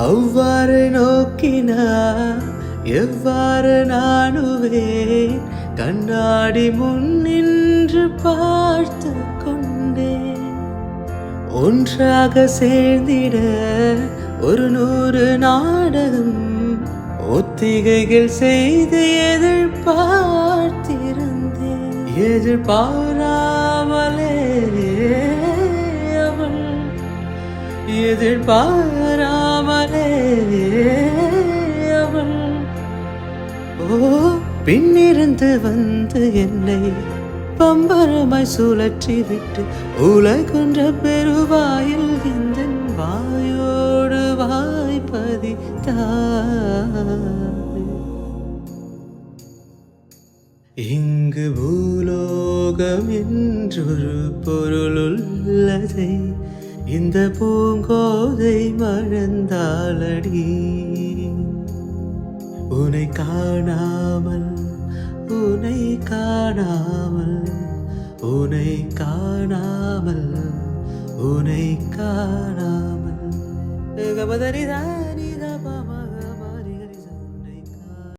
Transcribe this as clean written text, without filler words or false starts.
அவ்வாறு நோக்கினா எவ்வாறு நானுவேன் கண்ணாடி முன் நின்று பார்த்து கொண்டேன். ஒன்றாக சேர்ந்திட 100 நாடகம் ஒத்திகைகள் செய்து எதிர்பார்த்திருந்தேன். எதிர்பாராமலே அவள் எதிர்பாராமலே அவள் பின்னிருந்து வந்து என்னை பம்பரமாய் சுழற்றி விட்டு உலகுன்ற பெருவாயில் இந்த வாயோடு வாய்ப்பதித்தாய். இங்கு பூலோகம் என்றொரு பொருள் உள்ளதை இந்த பூங்கோதை மறந்தாளடி. உனை காணாமல் உனை காணாமல் உனை காணாமல் உனை காணாமல் கபதரிதானி